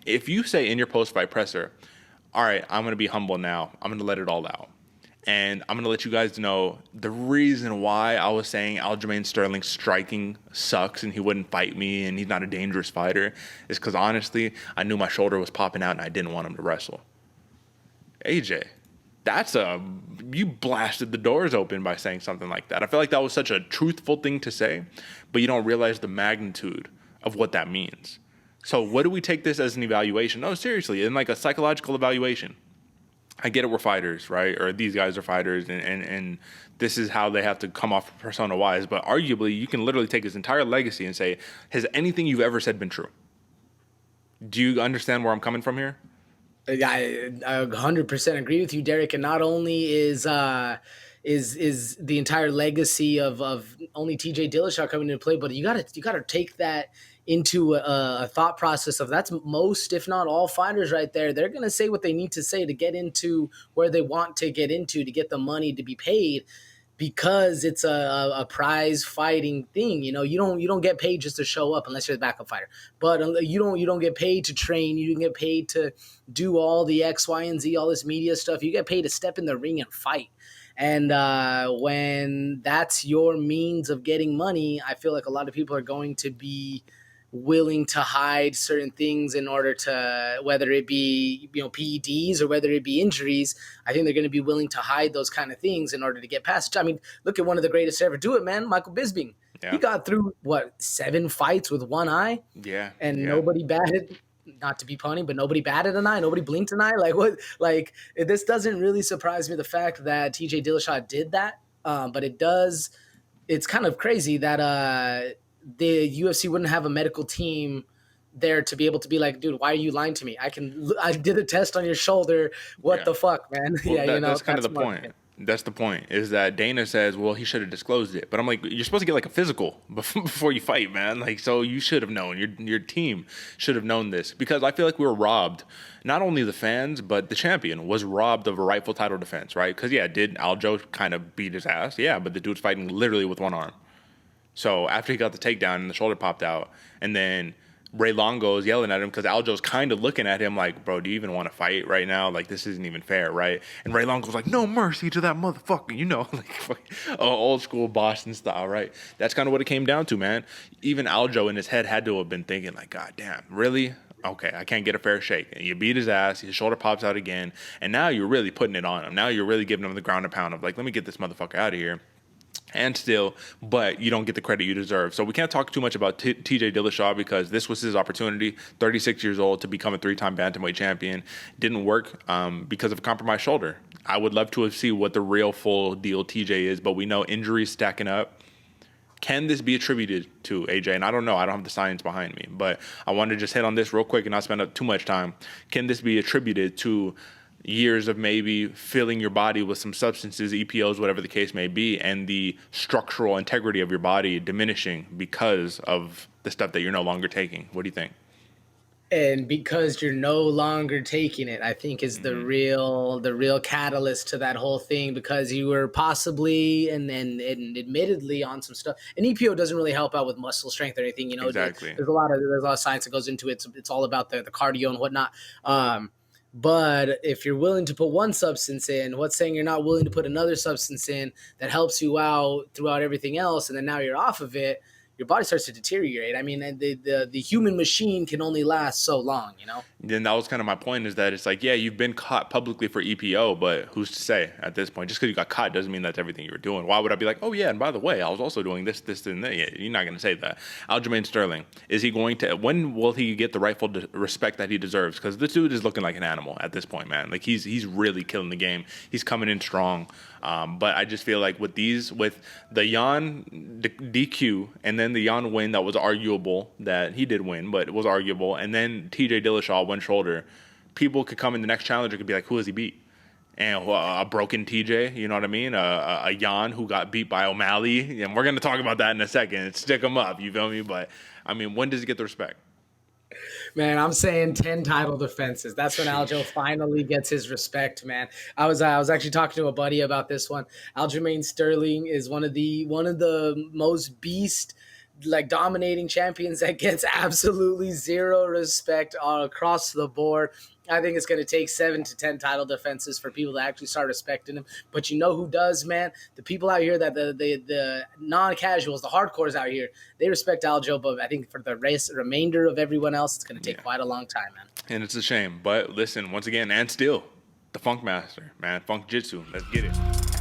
If you say in your post-fight presser, all right, I'm going to be humble now. I'm going to let it all out. And I'm going to let you guys know the reason why I was saying Aljamain Sterling striking sucks and he wouldn't fight me and he's not a dangerous fighter is because, honestly, I knew my shoulder was popping out and I didn't want him to wrestle. AJ, you blasted the doors open by saying something like that. I feel like that was such a truthful thing to say, but you don't realize the magnitude of what that means. So what do we take this as an evaluation? No, seriously, in like a psychological evaluation. I get it, we're fighters, right? Or these guys are fighters, and this is how they have to come off persona-wise. But arguably, you can literally take his entire legacy and say, has anything you've ever said been true? Do you understand where I'm coming from here? I 100% agree with you, Derek. And not only is the entire legacy of only TJ Dillashaw coming into play, but you gotta take that into a thought process of that's most, if not all, fighters right there. They're gonna say what they need to say to get into where they want to get into to get the money to be paid. Because it's a prize fighting thing, you don't get paid just to show up unless you're the backup fighter. But you don't get paid to train. You don't get paid to do all the X, Y, and Z, all this media stuff. You get paid to step in the ring and fight. And when that's your means of getting money, I feel like a lot of people are going to be willing to hide certain things in order to, whether it be PEDs or whether it be injuries. I think they're going to be willing to hide those kind of things in order to get past. I mean, look at one of the greatest to ever do it, man, Michael Bisping. Yeah. He got through 7 fights with one eye, nobody batted. Not to be punny, but nobody batted an eye, nobody blinked an eye. Like what? Like this doesn't really surprise me, the fact that TJ Dillashaw did that, but it does. It's kind of crazy that the UFC wouldn't have a medical team there to be able to be like, dude, why are you lying to me? I did a test on your shoulder. What the fuck, man? Well, that's kind of the point. That's the point, is that Dana says, well, he should have disclosed it. But I'm like, you're supposed to get like a physical before you fight, man. Like, so you should have known. Your team should have known this, because I feel like we were robbed. Not only the fans, but the champion was robbed of a rightful title defense, right? Because, did Aljo kind of beat his ass? Yeah, but the dude's fighting literally with one arm. So after he got the takedown and the shoulder popped out, and then Ray Longo is yelling at him because Aljo's kind of looking at him like, bro, do you even want to fight right now? Like, this isn't even fair, right? And Ray Longo's like, no mercy to that motherfucker, like old school Boston style, right? That's kind of what it came down to, man. Even Aljo in his head had to have been thinking like, God damn, really? Okay, I can't get a fair shake. And you beat his ass, his shoulder pops out again, and now you're really putting it on him. Now you're really giving him the ground and pound of like, let me get this motherfucker out of here. And still, but you don't get the credit you deserve. So we can't talk too much about TJ Dillashaw, because this was his opportunity, 36 years old, to become a 3-time bantamweight champion. Didn't work because of a compromised shoulder. I would love to see what the real full deal TJ is, but we know injuries stacking up. Can this be attributed to AJ? And I don't know. I don't have the science behind me, but I want to just hit on this real quick and not spend up too much time. Can this be attributed to years of maybe filling your body with some substances, EPOs, whatever the case may be, and the structural integrity of your body diminishing because of the stuff that you're no longer taking? What do you think? And because you're no longer taking it, I think is the real catalyst to that whole thing, because you were possibly and admittedly on some stuff. And EPO doesn't really help out with muscle strength or anything, Exactly. There's a lot of science that goes into it. It's all about the cardio and whatnot. But if you're willing to put one substance in, what's saying you're not willing to put another substance in that helps you out throughout everything else, and then now you're off of it, your body starts to deteriorate. I mean, the human machine can only last so long, Then that was kind of my point, is that it's like, you've been caught publicly for EPO, but who's to say at this point? Just because you got caught doesn't mean that's everything you were doing. Why would I be like, oh yeah, and by the way, I was also doing this, and that? Yeah, you're not going to say that. Aljamain Sterling, when will he get the rightful respect that he deserves? Because this dude is looking like an animal at this point, man. Like, he's really killing the game. He's coming in strong. But I just feel like with the Jan DQ and then the Jan win that was arguable, that he did win, but it was arguable, and then TJ Dillashaw one shoulder, people could come in the next challenger could be like, who has he beat? And a broken TJ, you know what I mean? A Jan who got beat by O'Malley, and we're going to talk about that in a second. Stick him up, you feel me? But, I mean, when does he get the respect? Man, I'm saying 10 title defenses. That's when Aljo finally gets his respect, man. I was actually talking to a buddy about this one. Aljamain Sterling is one of the most beast like dominating champions that gets absolutely zero respect all across the board. I think it's going to take 7 to 10 title defenses for people to actually start respecting him. But you know who does, man? The people out here that the non-casuals, the hardcores out here, they respect Aljo. But I think for the remainder of everyone else, it's going to take quite a long time, man. And it's a shame. But listen, once again, and still, the Funk Master, man. Funk Jitsu. Let's get it.